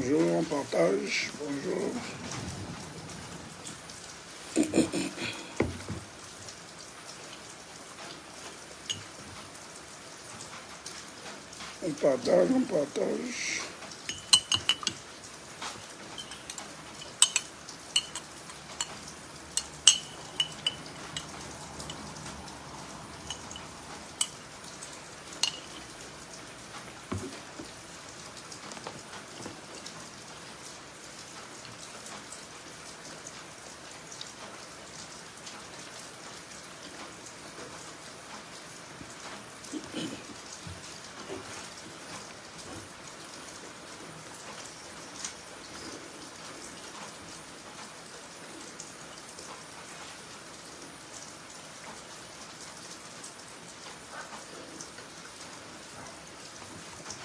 Bonjour, on partage. Bonjour. On partage, on partage.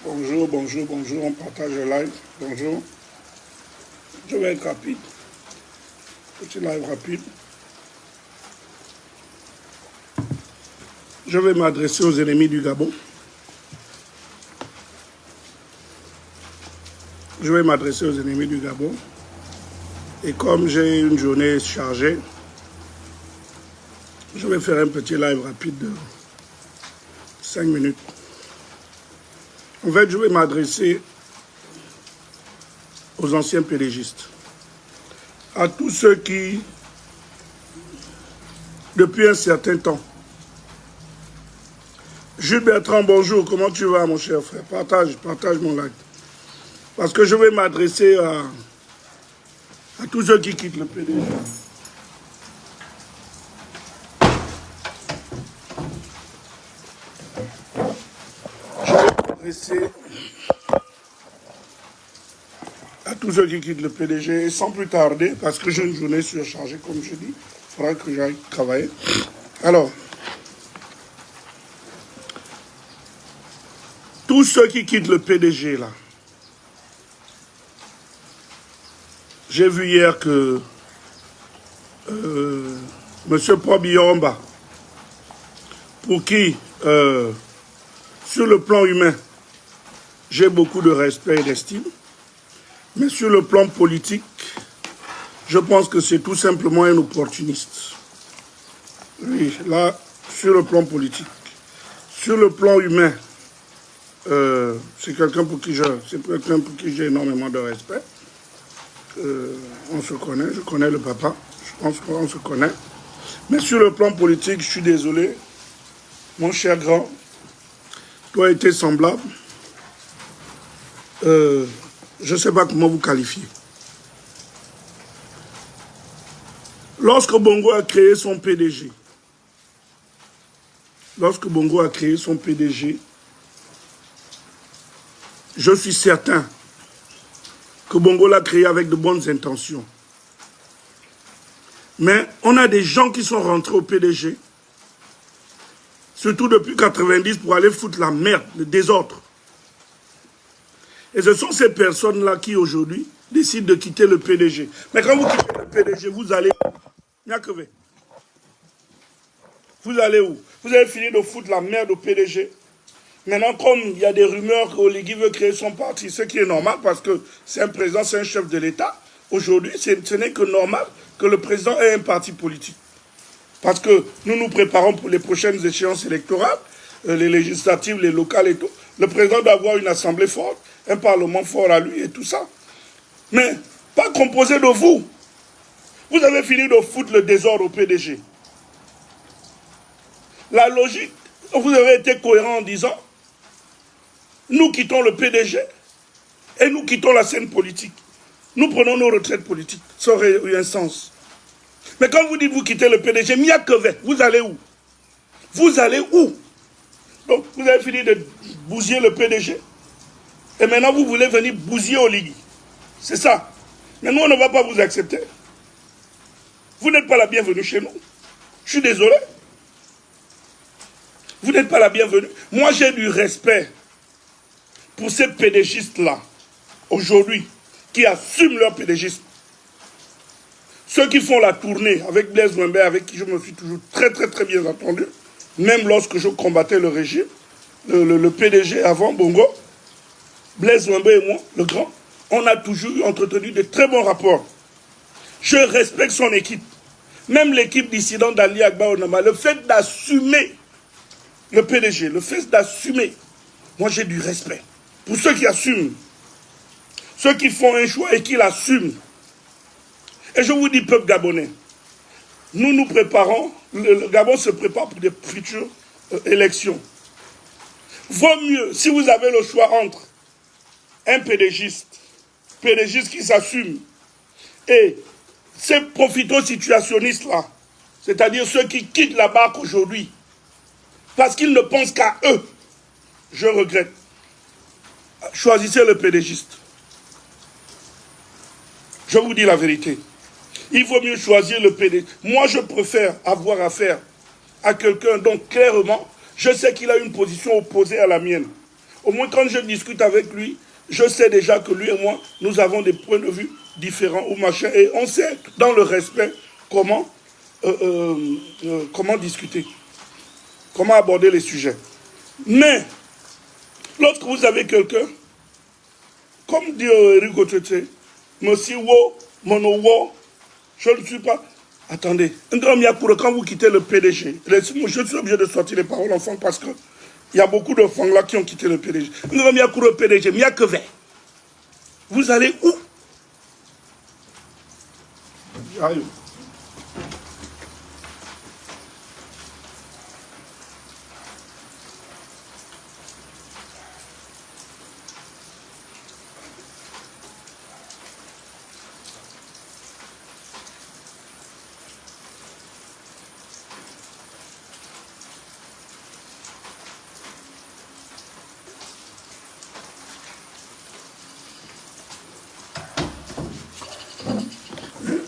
Bonjour, bonjour, bonjour, on partage le live. Bonjour. Je vais être rapide. Petit live rapide. Je vais m'adresser aux ennemis du Gabon. Je vais m'adresser aux ennemis du Gabon. Et comme j'ai une journée chargée, je vais faire un petit live rapide de 5 minutes. En fait, je vais m'adresser aux anciens pédégistes, à tous ceux qui, depuis un certain temps, Jules Bertrand, bonjour, comment tu vas mon cher frère? Partage mon live. Parce que je vais m'adresser à tous ceux qui quittent le PDG. Je vais m'adresser à tous ceux qui quittent le PDG et sans plus tarder, parce que j'ai une journée surchargée, comme je dis, il faudra que j'aille travailler. Alors, tous ceux qui quittent le PDG, là, j'ai vu hier que M. Probiyomba, pour qui, sur le plan humain, j'ai beaucoup de respect et d'estime, mais sur le plan politique, je pense que c'est tout simplement un opportuniste. Oui, là, sur le plan politique. Sur le plan humain, c'est quelqu'un pour qui j'ai énormément de respect. On se connaît, je connais le papa, je pense qu'on se connaît. Mais sur le plan politique, je suis désolé, mon cher grand, toi été semblable. Je ne sais pas comment vous qualifier. Lorsque Bongo a créé son PDG, je suis certain que Bongo l'a créé avec de bonnes intentions. Mais on a des gens qui sont rentrés au PDG, surtout depuis 90, pour aller foutre la merde, le désordre. Et ce sont ces personnes-là qui, aujourd'hui, décident de quitter le PDG. Mais quand vous quittez le PDG, vous allez où? Vous allez où? Vous avez fini de foutre la merde au PDG. Maintenant, comme il y a des rumeurs qu'Oligui veut créer son parti, ce qui est normal parce que c'est un président, c'est un chef de l'État, aujourd'hui, ce n'est que normal que le président ait un parti politique. Parce que nous nous préparons pour les prochaines échéances électorales, les législatives, les locales et tout. Le président doit avoir une assemblée forte, un parlement fort à lui et tout ça. Mais pas composé de vous. Vous avez fini de foutre le désordre au PDG. La logique, vous avez été cohérent en disant, nous quittons le PDG et nous quittons la scène politique. Nous prenons nos retraites politiques. Ça aurait eu un sens. Mais quand vous dites vous quittez le PDG, Miakeve, vous allez où? Vous allez où? Donc, vous avez fini de bousiller le PDG. Et maintenant, vous voulez venir bousiller Oligui. C'est ça. Mais nous, on ne va pas vous accepter. Vous n'êtes pas la bienvenue chez nous. Je suis désolé. Vous n'êtes pas la bienvenue. Moi, j'ai du respect pour ces pédégistes-là, aujourd'hui, qui assument leur pédégisme. Ceux qui font la tournée avec Blaise Mouembe, avec qui je me suis toujours très bien entendu, même lorsque je combattais le régime, le PDG avant Bongo, Blaise Mouembe et moi, le grand, On a toujours entretenu de très bons rapports. Je respecte son équipe. Même l'équipe dissidente d'Ali Agba Onama, le fait d'assumer le PDG, le fait d'assumer, moi j'ai du respect. Pour ceux qui assument, ceux qui font un choix et qui l'assument. Et je vous dis, peuple gabonais, nous nous préparons, le Gabon se prépare pour des futures élections. Vaut mieux, si vous avez le choix entre un PDGiste qui s'assume, et ces profito-situationnistes-là, c'est-à-dire ceux qui quittent la barque aujourd'hui, parce qu'ils ne pensent qu'à eux, je regrette. Choisissez le PDGiste. Je vous dis la vérité. Il vaut mieux choisir le PD. Moi, je préfère avoir affaire à quelqu'un dont clairement, je sais qu'il a une position opposée à la mienne. Au moins, quand je discute avec lui, je sais déjà que lui et moi, nous avons des points de vue différents ou machin. Et on sait, dans le respect, comment discuter, comment aborder les sujets. Mais, lorsque vous avez quelqu'un, comme dit Eric Otete, Monsieur Wo, Mono Wo, je ne suis pas... Attendez, quand vous quittez le PDG, je suis obligé de sortir les paroles enfants parce que il y a beaucoup d'enfants là qui ont quitté le PDG. Le PDG, vous allez où? Aïe.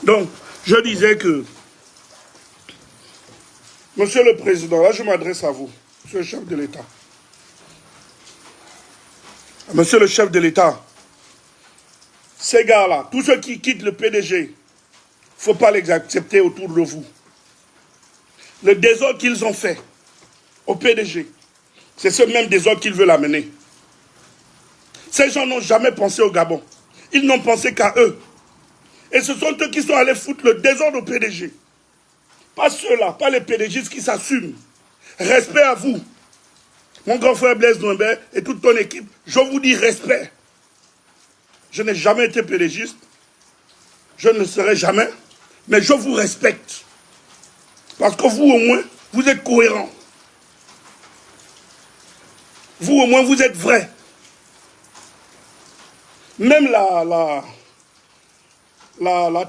Donc, je disais que, Monsieur le Président, là je m'adresse à vous, Monsieur le chef de l'État. Monsieur le chef de l'État, ces gars-là, tous ceux qui quittent le PDG, il ne faut pas les accepter autour de vous. Le désordre qu'ils ont fait au PDG, c'est ce même désordre qu'ils veulent amener. Ces gens n'ont jamais pensé au Gabon. Ils n'ont pensé qu'à eux. Et ce sont eux qui sont allés foutre le désordre au PDG. Pas ceux-là, pas les PDGistes qui s'assument. Respect à vous. Mon grand frère Blaise Doumbé et toute ton équipe, je vous dis respect. Je n'ai jamais été PDGiste. Je ne le serai jamais. Mais je vous respecte. Parce que vous, au moins, vous êtes cohérents. Vous, au moins, vous êtes vrais. Même la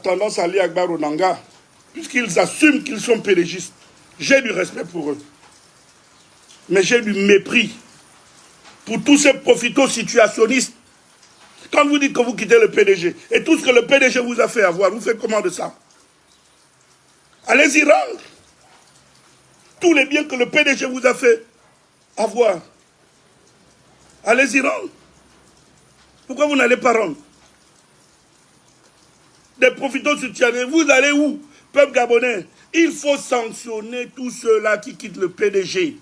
tendance à Ali Agba Onanga, puisqu'ils assument qu'ils sont PDGistes, j'ai du respect pour eux. Mais j'ai du mépris pour tous ces profito-situationnistes. Quand vous dites que vous quittez le PDG, et tout ce que le PDG vous a fait avoir, vous faites comment de ça? Allez-y rendre tous les biens que le PDG vous a fait avoir. Allez-y rendre. Pourquoi vous n'allez pas rendre? Des profito-situationnistes, vous allez où? Peuple gabonais, il faut sanctionner tous ceux-là qui quittent le PDG.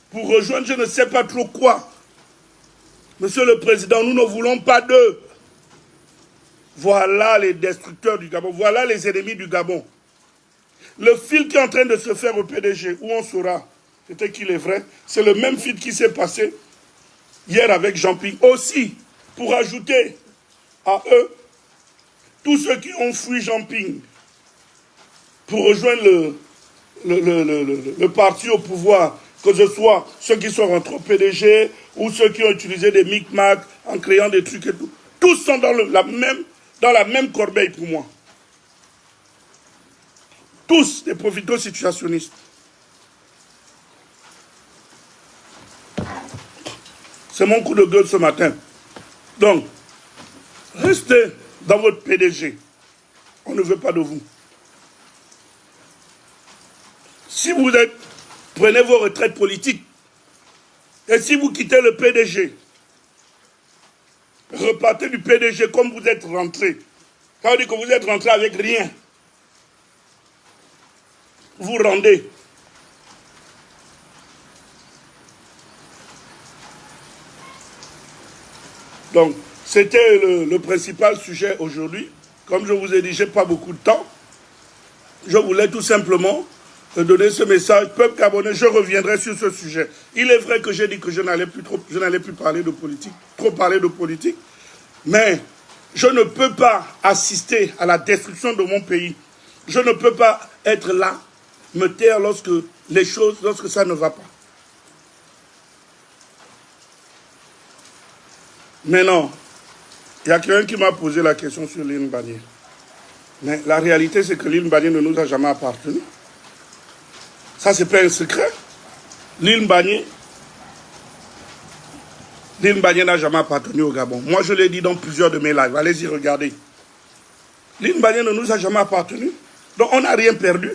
Pour rejoindre je ne sais pas trop quoi. Monsieur le Président, nous ne voulons pas d'eux. Voilà les destructeurs du Gabon, voilà les ennemis du Gabon. Le fil qui est en train de se faire au PDG, où on saura peut-être qu'il est vrai, c'est le même fil qui s'est passé hier avec Jean-Ping. Aussi, pour ajouter à eux, tous ceux qui ont fui Jean-Ping pour rejoindre le parti au pouvoir, que ce soit ceux qui sont rentrés au PDG ou ceux qui ont utilisé des micmacs en créant des trucs et tout. Tous sont dans la même corbeille pour moi. Tous des profito-situationnistes. C'est mon coup de gueule ce matin. Donc, restez dans votre PDG. On ne veut pas de vous. Si vous prenez vos retraites politiques, et si vous quittez le PDG, repartez du PDG comme vous êtes rentré. Ça veut dire que vous êtes rentré avec rien. Vous rendez. Donc, C'était le principal sujet aujourd'hui. Comme je vous ai dit, je n'ai pas beaucoup de temps. Je voulais tout simplement donner ce message. Peuple gabonais, je reviendrai sur ce sujet. Il est vrai que j'ai dit que je n'allais plus parler de politique, trop parler de politique. Mais je ne peux pas assister à la destruction de mon pays. Je ne peux pas être là, me taire lorsque ça ne va pas. Maintenant, il y a quelqu'un qui m'a posé la question sur l'île Mbagné. Mais la réalité, c'est que l'île Mbagné ne nous a jamais appartenu. Ça, c'est pas un secret. L'île Mbagné n'a jamais appartenu au Gabon. Moi, je l'ai dit dans plusieurs de mes lives. Allez-y, regardez. L'île Mbagné ne nous a jamais appartenu. Donc, on n'a rien perdu.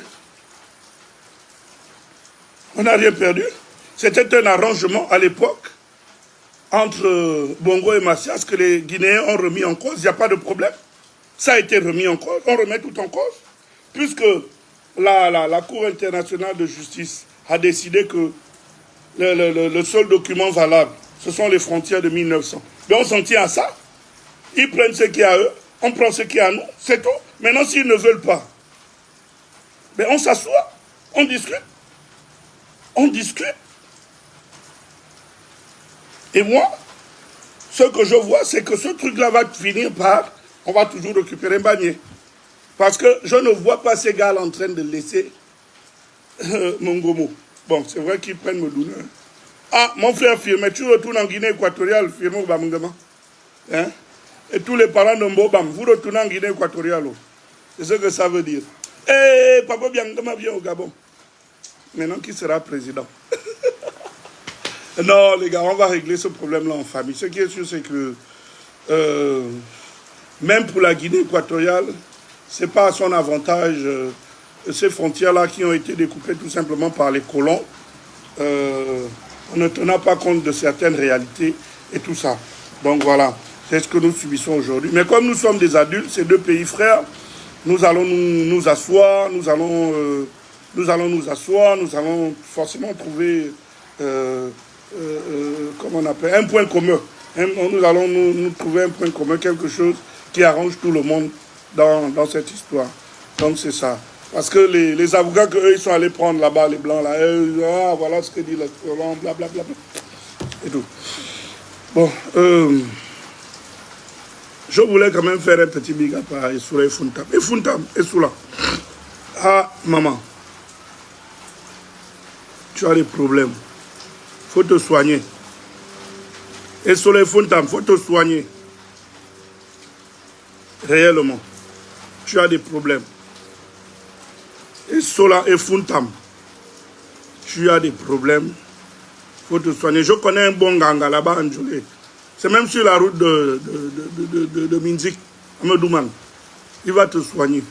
On n'a rien perdu. C'était un arrangement à l'époque entre Bongo et Macias que les Guinéens ont remis en cause. Il n'y a pas de problème. Ça a été remis en cause. On remet tout en cause. Puisque la Cour internationale de justice a décidé que le seul document valable, ce sont les frontières de 1900. Mais on s'en tient à ça. Ils prennent ce qu'il y a à eux, on prend ce qu'il y a à nous, c'est tout. Maintenant, s'ils ne veulent pas, mais on s'assoit, on discute. On discute. Et moi, ce que je vois, c'est que ce truc-là va finir par, on va toujours récupérer Mbagné. Parce que je ne vois pas ces gars en train de laisser Mongomo. Bon, c'est vrai qu'ils prennent Modouna. Ah, mon frère Firme, tu retournes en Guinée équatoriale, Firme ou Bamungama. Hein? Et tous les parents de Mbobam, vous retournez en Guinée équatoriale. C'est ce que ça veut dire. Eh, Papa Biangama vient au Gabon. Maintenant, qui sera président? Non, les gars, on va régler ce problème-là en famille. Ce qui est sûr, c'est que même pour la Guinée équatoriale, ce n'est pas à son avantage ces frontières-là qui ont été découpées tout simplement par les colons, en ne tenant pas compte de certaines réalités et tout ça. Donc voilà, c'est ce que nous subissons aujourd'hui. Mais comme nous sommes des adultes, ces deux pays frères, nous allons nous asseoir, nous allons forcément trouver, comment on appelle, un point commun. Nous allons nous trouver un point commun, quelque chose qui arrange tout le monde dans cette histoire. Donc c'est ça. Parce que les avocats qu'eux, ils sont allés prendre là-bas, les blancs, là, voilà ce que dit le blanc, blablabla. Et tout. Bon, je voulais quand même faire un petit big up à Essoula et Funtam. Et Funtam, Essoula. Ah, maman, tu as des problèmes. Il faut te soigner. Essoula et Funtam, il faut te soigner. Réellement. Tu as des problèmes. Essoula et Funtam, tu as des problèmes. Il faut te soigner. Je connais un bon ganga là-bas en Djolé. C'est même sur la route de Minzik, Amadouman. Il va te soigner.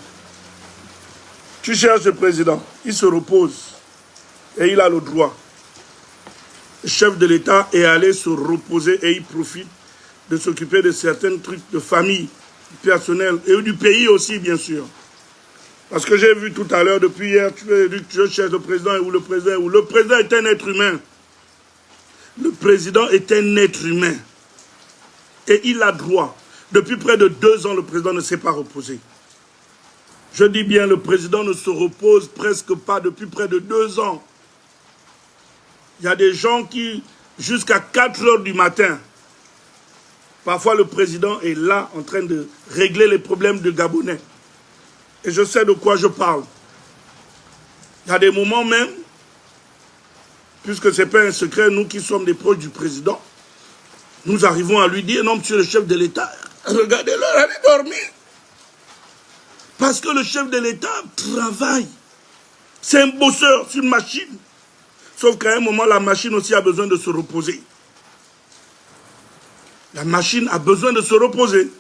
Tu cherches le président. Il se repose. Et il a le droit. Le chef de l'État est allé se reposer et il profite de s'occuper de certains trucs de famille, personnel et du pays aussi, bien sûr. Parce que j'ai vu tout à l'heure, depuis hier, tu as dit que je cherche le président ou le président. Le président est un être humain. Le président est un être humain. Et il a droit. Depuis près de 2 ans, le président ne s'est pas reposé. Je dis bien, le président ne se repose presque pas depuis près de 2 ans. Il y a des gens qui, jusqu'à 4 heures du matin, parfois le président est là en train de régler les problèmes de Gabonais. Et je sais de quoi je parle. Il y a des moments même, puisque ce n'est pas un secret, nous qui sommes des proches du président, nous arrivons à lui dire, non, monsieur le chef de l'État, regardez-le, allez dormir. Parce que le chef de l'État travaille. C'est un bosseur, c'est une machine. Sauf qu'à un moment, la machine aussi a besoin de se reposer. La machine a besoin de se reposer.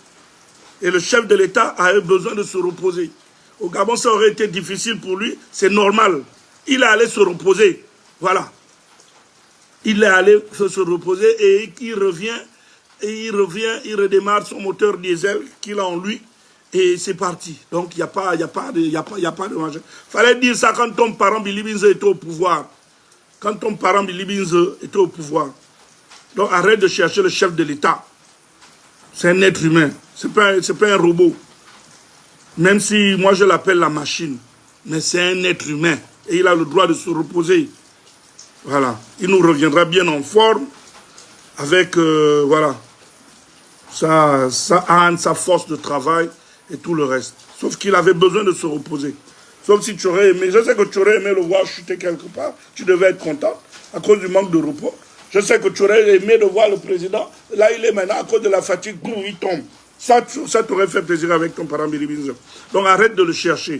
Et le chef de l'État a besoin de se reposer. Au Gabon, ça aurait été difficile pour lui, c'est normal. Il est allé se reposer. Voilà. Il est allé se reposer et il revient, il redémarre son moteur diesel qu'il a en lui et c'est parti. Donc il n'y a pas de danger. Fallait dire ça quand ton parent Billy Binze était au pouvoir. Quand ton parent Billy Binze était au pouvoir. Donc arrête de chercher le chef de l'État. C'est un être humain. C'est pas un robot. Même si moi je l'appelle la machine. Mais c'est un être humain. Et il a le droit de se reposer. Voilà. Il nous reviendra bien en forme. Avec, voilà, sa âne, sa force de travail et tout le reste. Sauf qu'il avait besoin de se reposer. Sauf si tu aurais aimé, je sais que tu aurais aimé le voir chuter quelque part, tu devais être content à cause du manque de repos. Je sais que tu aurais aimé de voir le président, là il est maintenant à cause de la fatigue, boum, il tombe. Ça t'aurait fait plaisir avec ton parent Bilibinzo. Donc arrête de le chercher.